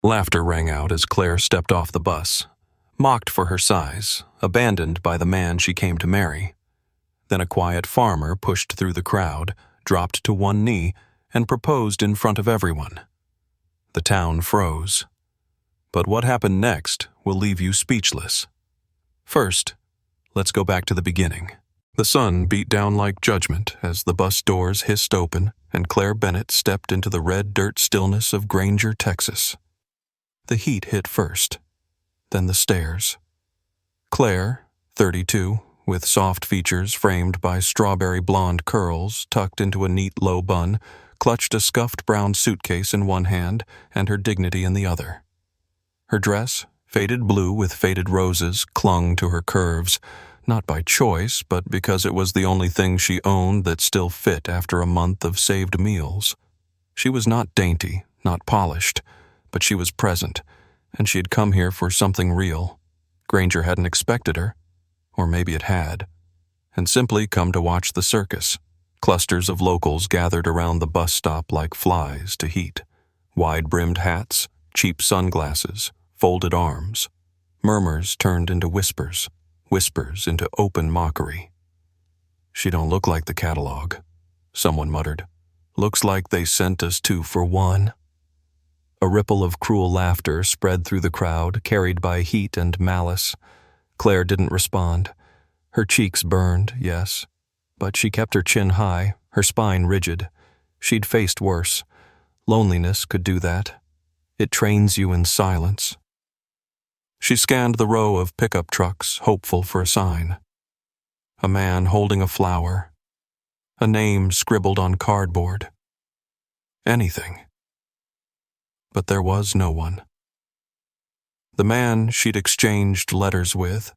Laughter rang out as Claire stepped off the bus, mocked for her size, abandoned by the man she came to marry. Then a quiet farmer pushed through the crowd, dropped to one knee, and proposed in front of everyone. The town froze. But what happened next will leave you speechless. First, let's go back to the beginning. The sun beat down like judgment as the bus doors hissed open and Claire Bennett stepped into the red dirt stillness of Granger, Texas. The heat hit first, then the stares. Claire, 32, with soft features framed by strawberry blonde curls tucked into a neat low bun, clutched a scuffed brown suitcase in one hand and her dignity in the other. Her dress, faded blue with faded roses, clung to her curves, not by choice, but because it was the only thing she owned that still fit after a month of saved meals. She was not dainty, not polished, but she was present, and she had come here for something real. Granger hadn't expected her, or maybe it had, and simply come to watch the circus. Clusters of locals gathered around the bus stop like flies to heat. Wide-brimmed hats, cheap sunglasses, folded arms. Murmurs turned into whispers, whispers into open mockery. "She don't look like the catalog," someone muttered. "Looks like they sent us 2 for 1. A ripple of cruel laughter spread through the crowd, carried by heat and malice. Claire didn't respond. Her cheeks burned, yes, but she kept her chin high, her spine rigid. She'd faced worse. Loneliness could do that. It trains you in silence. She scanned the row of pickup trucks, hopeful for a sign. A man holding a flower. A name scribbled on cardboard. Anything. But there was no one. The man she'd exchanged letters with,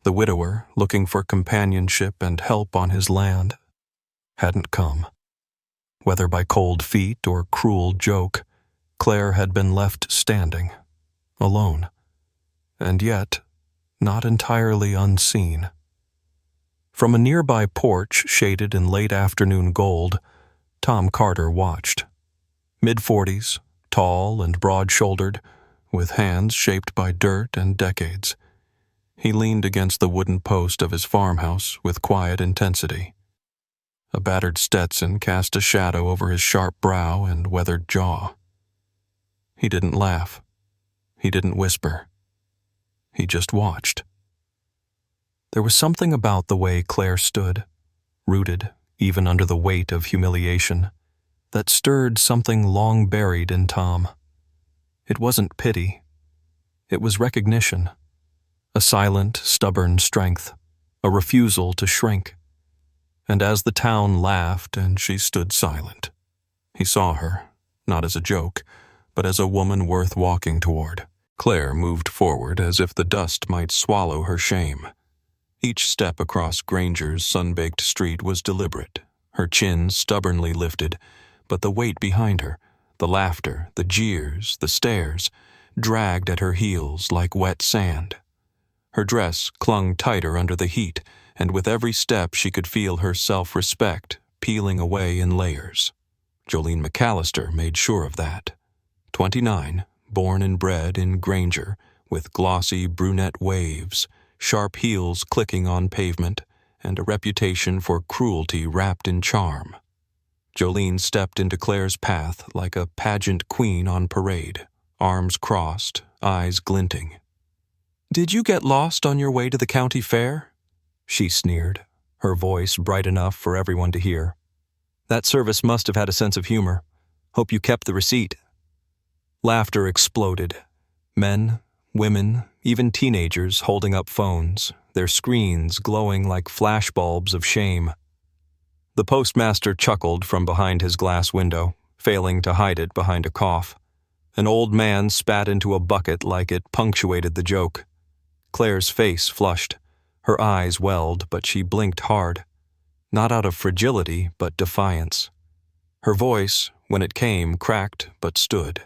the widower looking for companionship and help on his land, hadn't come. Whether by cold feet or cruel joke, Claire had been left standing, alone, and yet not entirely unseen. From a nearby porch shaded in late afternoon gold, Tom Carter watched. Mid-40s, tall and broad-shouldered, with hands shaped by dirt and decades. He leaned against the wooden post of his farmhouse with quiet intensity. A battered Stetson cast a shadow over his sharp brow and weathered jaw. He didn't laugh. He didn't whisper. He just watched. There was something about the way Claire stood, rooted even under the weight of humiliation, that stirred something long buried in Tom. It wasn't pity. It was recognition. A silent, stubborn strength. A refusal to shrink. And as the town laughed and she stood silent, he saw her, not as a joke, but as a woman worth walking toward. Claire moved forward as if the dust might swallow her shame. Each step across Granger's sun-baked street was deliberate, her chin stubbornly lifted, but the weight behind her, the laughter, the jeers, the stares, dragged at her heels like wet sand. Her dress clung tighter under the heat, and with every step she could feel her self-respect peeling away in layers. Jolene McAllister made sure of that. 29, born and bred in Granger, with glossy brunette waves, sharp heels clicking on pavement, and a reputation for cruelty wrapped in charm. Jolene stepped into Claire's path like a pageant queen on parade, arms crossed, eyes glinting. "Did you get lost on your way to the county fair?" she sneered, her voice bright enough for everyone to hear. "That service must have had a sense of humor. Hope you kept the receipt." Laughter exploded. Men, women, even teenagers holding up phones, their screens glowing like flashbulbs of shame. The postmaster chuckled from behind his glass window, failing to hide it behind a cough. An old man spat into a bucket like it punctuated the joke. Claire's face flushed. Her eyes welled, but she blinked hard. Not out of fragility, but defiance. Her voice, when it came, cracked but stood.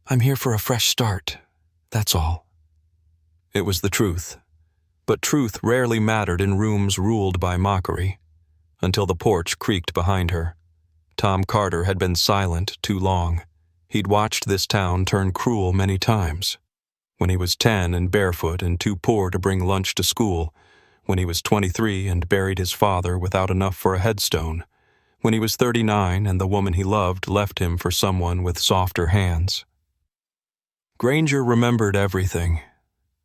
"I'm here for a fresh start. That's all." It was the truth. But truth rarely mattered in rooms ruled by mockery. Until the porch creaked behind her. Tom Carter had been silent too long. He'd watched this town turn cruel many times. When he was 10 and barefoot and too poor to bring lunch to school, when he was 23 and buried his father without enough for a headstone, when he was 39 and the woman he loved left him for someone with softer hands. Granger remembered everything,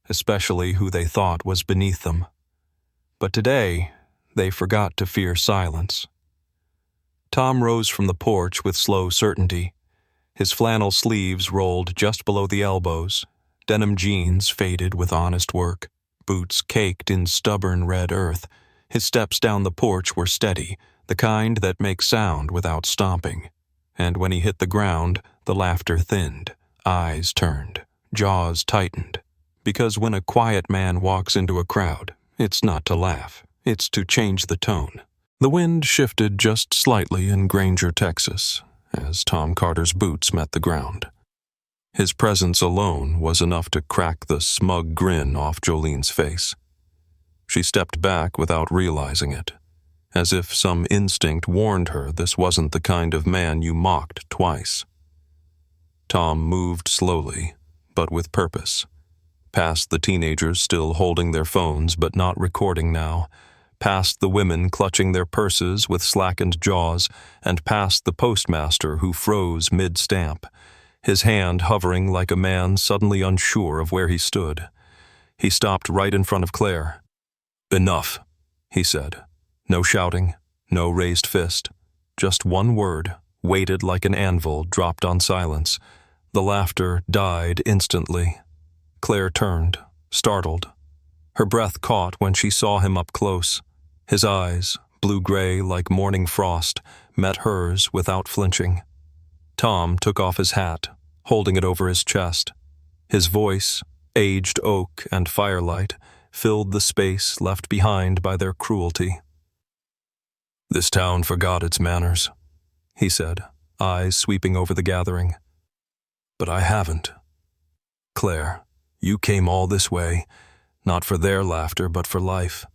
especially who they thought was beneath them. But today, they forgot to fear silence. Tom rose from the porch with slow certainty. His flannel sleeves rolled just below the elbows, denim jeans faded with honest work, boots caked in stubborn red earth. His steps down the porch were steady, the kind that make sound without stomping. And when he hit the ground, the laughter thinned, eyes turned, jaws tightened. Because when a quiet man walks into a crowd, it's not to laugh, it's to change the tone. The wind shifted just slightly in Granger, Texas, as Tom Carter's boots met the ground. His presence alone was enough to crack the smug grin off Jolene's face. She stepped back without realizing it, as if some instinct warned her this wasn't the kind of man you mocked twice. Tom moved slowly, but with purpose, past the teenagers still holding their phones but not recording now, past the women clutching their purses with slackened jaws, and past the postmaster who froze mid-stamp, his hand hovering like a man suddenly unsure of where he stood. He stopped right in front of Claire. "Enough," he said. No shouting, no raised fist. Just one word, weighted like an anvil, dropped on silence. The laughter died instantly. Claire turned, startled. Her breath caught when she saw him up close. His eyes, blue-gray like morning frost, met hers without flinching. Tom took off his hat, holding it over his chest. His voice, aged oak and firelight, filled the space left behind by their cruelty. "This town forgot its manners," he said, eyes sweeping over the gathering. "But I haven't. Claire, you came all this way, not for their laughter but for life.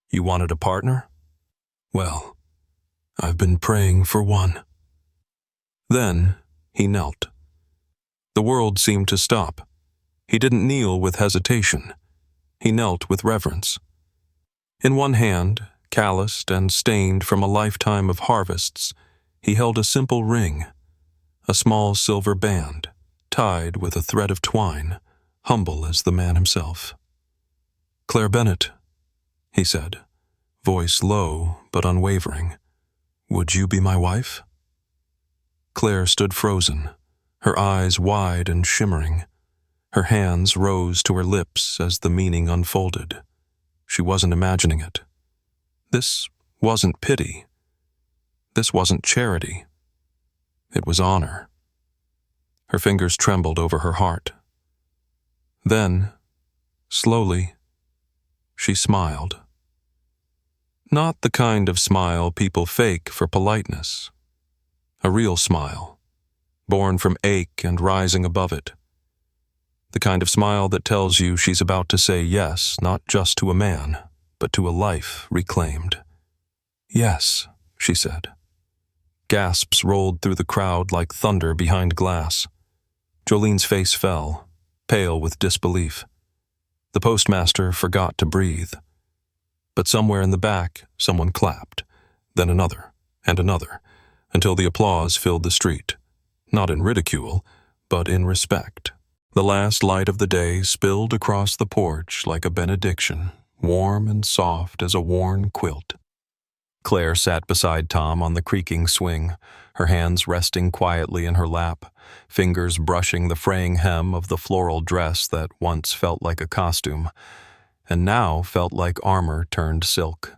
You wanted a partner? Well, I've been praying for one." Then he knelt. The world seemed to stop. He didn't kneel with hesitation. He knelt with reverence. In one hand, calloused and stained from a lifetime of harvests, he held a simple ring, a small silver band, tied with a thread of twine, humble as the man himself. "Claire Bennett," he said, voice low but unwavering, "would you be my wife?" Claire stood frozen, her eyes wide and shimmering. Her hands rose to her lips as the meaning unfolded. She wasn't imagining it. This wasn't pity. This wasn't charity. It was honor. Her fingers trembled over her heart. Then, slowly, she smiled. Not the kind of smile people fake for politeness. A real smile, born from ache and rising above it. The kind of smile that tells you she's about to say yes, not just to a man, but to a life reclaimed. "Yes," she said. Gasps rolled through the crowd like thunder behind glass. Jolene's face fell, pale with disbelief. The postmaster forgot to breathe. But somewhere in the back, someone clapped, then another, and another, until the applause filled the street, not in ridicule, but in respect. The last light of the day spilled across the porch like a benediction, warm and soft as a worn quilt. Claire sat beside Tom on the creaking swing, her hands resting quietly in her lap, fingers brushing the fraying hem of the floral dress that once felt like a costume, and now felt like armor turned silk.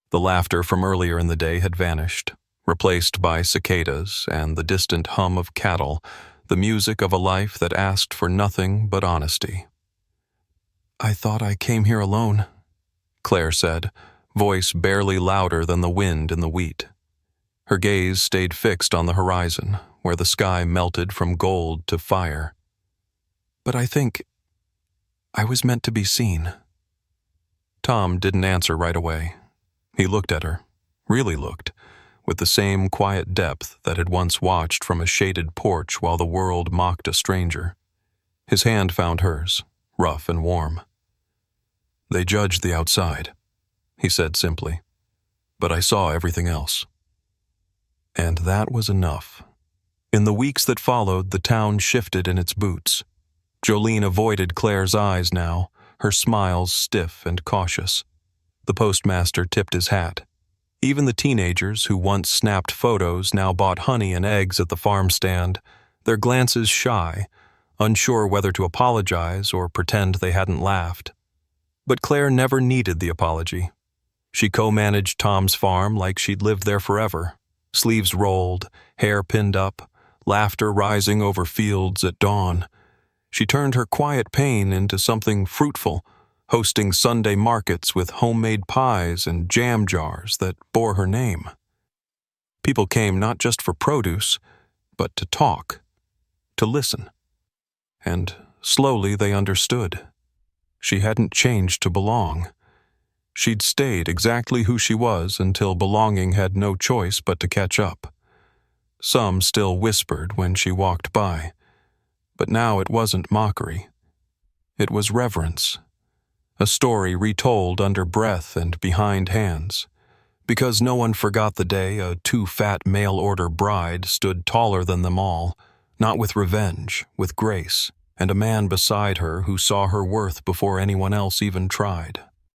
The laughter from earlier in the day had vanished, replaced by cicadas and the distant hum of cattle, the music of a life that asked for nothing but honesty. "I thought I came here alone," Claire said, voice barely louder than the wind in the wheat. Her gaze stayed fixed on the horizon, where the sky melted from gold to fire. "But I think I was meant to be seen." Tom didn't answer right away. He looked at her, really looked, with the same quiet depth that had once watched from a shaded porch while the world mocked a stranger. His hand found hers, rough and warm. "They judged the outside," he said simply, "but I saw everything else." And that was enough. In the weeks that followed, the town shifted in its boots. Jolene avoided Claire's eyes now, her smiles stiff and cautious. The postmaster tipped his hat. Even the teenagers who once snapped photos now bought honey and eggs at the farm stand, their glances shy, unsure whether to apologize or pretend they hadn't laughed. But Claire never needed the apology. She co-managed Tom's farm like she'd lived there forever, sleeves rolled, hair pinned up, laughter rising over fields at dawn. She turned her quiet pain into something fruitful, hosting Sunday markets with homemade pies and jam jars that bore her name. People came not just for produce, but to talk, to listen. And slowly they understood. She hadn't changed to belong. She'd stayed exactly who she was until belonging had no choice but to catch up. Some still whispered when she walked by, but now it wasn't mockery. It was reverence. A story retold under breath and behind hands, because no one forgot the day a too-fat mail-order bride stood taller than them all, not with revenge, with grace, and a man beside her who saw her worth before anyone else even tried.